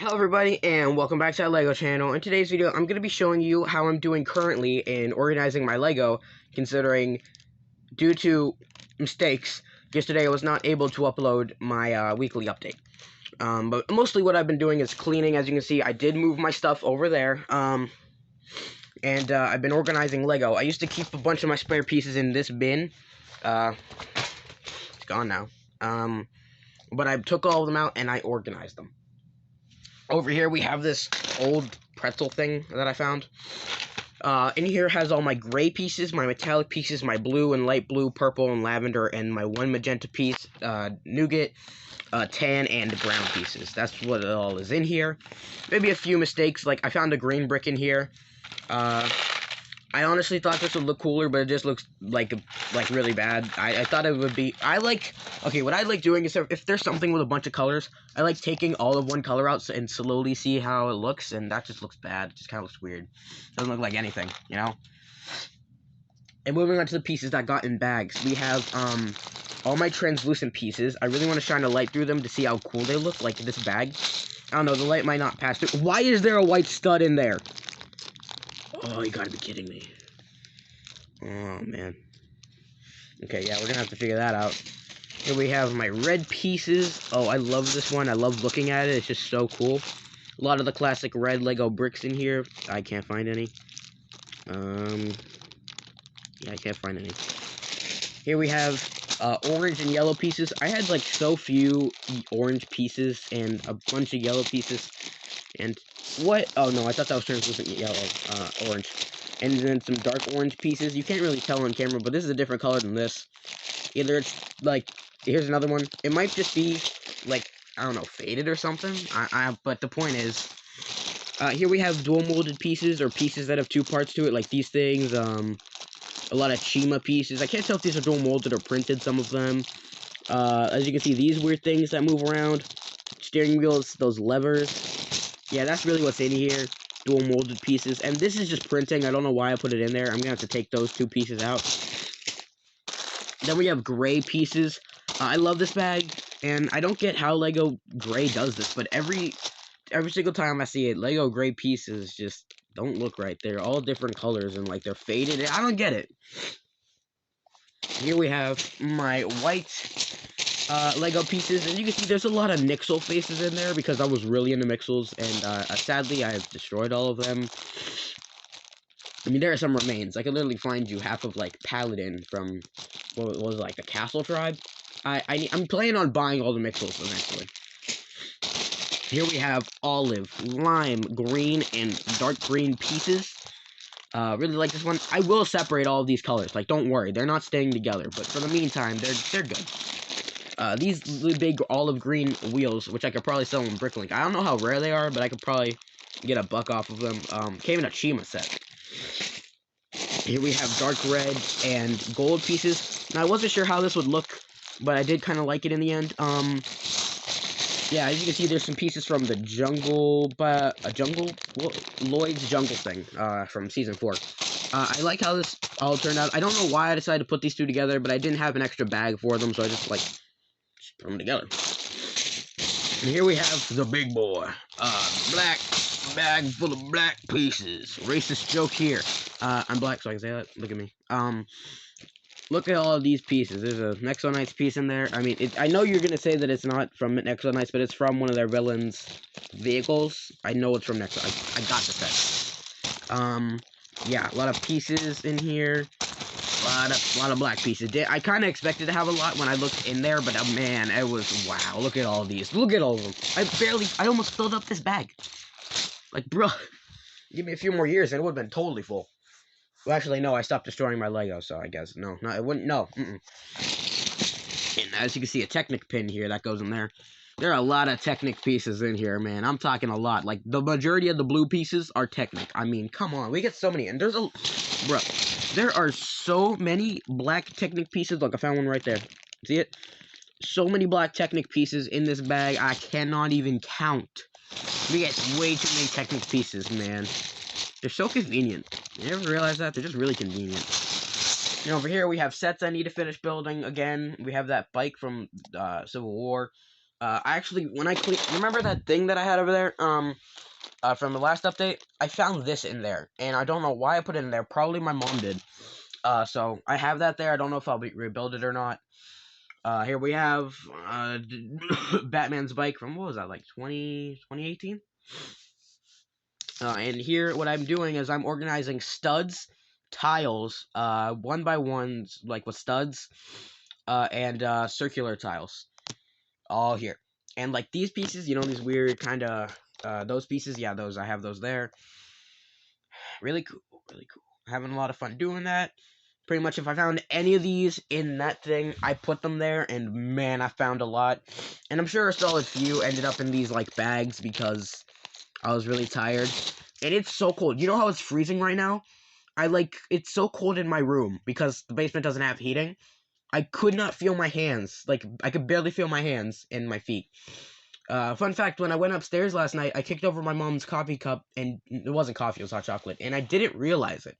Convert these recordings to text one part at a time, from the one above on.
Hello everybody and welcome back to our LEGO channel. In today's video I'm going to be showing you how I'm doing currently in organizing my LEGO, considering due to mistakes yesterday I was not able to upload my weekly update. But mostly what I've been doing is cleaning. As you can see, I did move my stuff over there, and I've been organizing LEGO. I used to keep a bunch of my spare pieces in this bin. It's gone now. But I took all of them out and I organized them. Over here we have this old pretzel thing that I found. In here has all my gray pieces, my metallic pieces, my blue and light blue, purple and lavender, and my one magenta piece, nougat, tan, and brown pieces. That's what it all is in here. Maybe a few mistakes, like I found a green brick in here. I honestly thought this would look cooler, but it just looks like really bad. I thought it would be. Okay, what I like doing is if there's something with a bunch of colors, I like taking all of one color out and slowly see how it looks, and that just looks bad. It just kind of looks weird. Doesn't look like anything, you know? And moving on to the pieces that got in bags, we have all my translucent pieces. I really want to shine a light through them to see how cool they look, like this bag. I don't know, the light might not pass through. Why is there a white stud in there? Oh, you gotta be kidding me. Oh, man. Okay, yeah, we're gonna have to figure that out. Here we have my red pieces. Oh, I love this one. I love looking at it. It's just so cool. A lot of the classic red Lego bricks in here. I can't find any. Yeah, I can't find any. Here we have orange and yellow pieces. I had, like, so few orange pieces and a bunch of yellow pieces. And what? Oh, no, I thought that was translucent yellow, orange. And then some dark orange pieces. You can't really tell on camera, but this is a different color than this. Either it's, like, here's another one. It might just be, like, I don't know, faded or something. But the point is, here we have dual molded pieces, or pieces that have two parts to it, like these things. A lot of Chima pieces. I can't tell if these are dual molded or printed, some of them. As you can see, these weird things that move around. Steering wheels, those levers. Yeah, that's really what's in here. Dual molded pieces. And this is just printing. I don't know why I put it in there. I'm going to have to take those two pieces out. Then we have gray pieces. I love this bag. And I don't get how Lego Gray does this. But every single time I see it, Lego Gray pieces just don't look right. They're all different colors and, like, they're faded. I don't get it. Here we have my white Lego pieces, and you can see there's a lot of Nixel faces in there because I was really into Mixels, and sadly I've destroyed all of them. I mean, there are some remains. I could literally find you half of, like, Paladin from what was like the Castle Tribe. I'm planning on buying all the Mixels eventually. Here we have olive, lime, green, and dark green pieces. Really like this one. I will separate all of these colors. Like, don't worry, they're not staying together. But for the meantime, they're good. These big olive green wheels, which I could probably sell in Bricklink. I don't know how rare they are, but I could probably get a buck off of them. Came in a Chima set. Here we have dark red and gold pieces. Now, I wasn't sure how this would look, but I did kind of like it in the end. Yeah, as you can see, there's some pieces from the Lloyd's Jungle thing, from Season 4. I like how this all turned out. I don't know why I decided to put these two together, but I didn't have an extra bag for them, so I just, like, put them together. And here we have the big boy. Black bag full of black pieces. Racist joke here. I'm black, so I can say that. Look at me. Look at all of these pieces. There's a Nexo Knights piece in there. I mean, I know you're going to say that it's not from Nexo Knights, but it's from one of their villains' vehicles. I know it's from Nexo. I got the set. Yeah, a lot of pieces in here. A lot of black pieces. I kind of expected to have a lot when I looked in there, but man, it was, wow. Look at all these. Look at all of them. I almost filled up this bag. Like, bro, give me a few more years and it would have been totally full. Well, actually, no, I stopped destroying my Lego, so I guess, no, it wouldn't, no, And as you can see, a Technic pin here, that goes in there. There are a lot of Technic pieces in here, man. I'm talking a lot. Like, the majority of the blue pieces are Technic. I mean, come on, we get so many, and there are so many black Technic pieces. Look, I found one right there. See it? So many black Technic pieces in this bag, I cannot even count. We get way too many Technic pieces, man. They're so convenient. You ever realize that? They're just really convenient. And over here, we have sets I need to finish building again. We have that bike from Civil War. I actually, when I remember that thing that I had over there, from the last update, I found this in there, and I don't know why I put it in there. Probably my mom did. So I have that there. I don't know if I'll rebuild it or not. Here we have Batman's bike from, what was that, like 2018? And here, what I'm doing is I'm organizing studs, tiles, one by ones, like with studs, and circular tiles, all here. And like these pieces, you know, these weird kind of, those pieces, yeah, those, I have those there. Really cool, really cool. Having a lot of fun doing that. Pretty much if I found any of these in that thing, I put them there, and man, I found a lot. And I'm sure a solid few ended up in these, like, bags because I was really tired. And it's so cold. You know how it's freezing right now? It's so cold in my room because the basement doesn't have heating. I could not feel my hands. Like, I could barely feel my hands and my feet. Fun fact, when I went upstairs last night, I kicked over my mom's coffee cup, and it wasn't coffee, it was hot chocolate, and I didn't realize it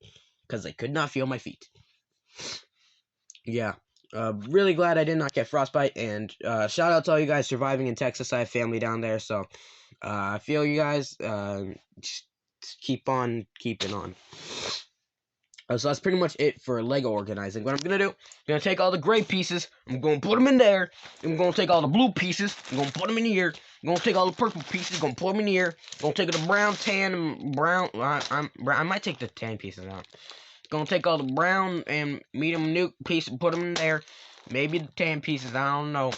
because I could not feel my feet. Yeah. Really glad I did not get frostbite, and shout out to all you guys surviving in Texas. I have family down there, so I feel you guys. Just keep on keeping on. So that's pretty much it for Lego organizing. What I'm gonna do, I'm gonna take all the gray pieces, I'm gonna put them in there. I'm gonna take all the blue pieces, I'm gonna put them in here. I'm gonna take all the purple pieces, gonna put them in here. I'm gonna take the brown, tan, and brown. I might take the tan pieces out. Gonna take all the brown and medium nuke pieces and put them in there. Maybe the tan pieces, I don't know.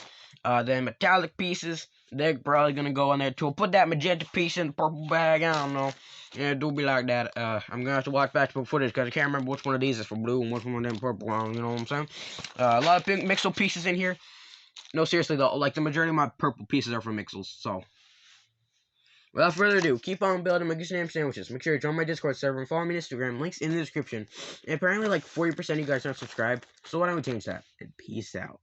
Then metallic pieces, they're probably gonna go in there too. I'll put that magenta piece in the purple bag, I don't know. Yeah, do be like that. I'm gonna have to watch back footage because I can't remember which one of these is for blue and which one of them purple. You know what I'm saying? A lot of pink Mixel pieces in here. No, seriously though, like the majority of my purple pieces are from Mixels. So, without further ado, keep on building my Goose sandwiches. Make sure you join my Discord server and follow me on Instagram. Links in the description. And apparently, like 40% of you guys aren't subscribed. So why don't we change that? And peace out.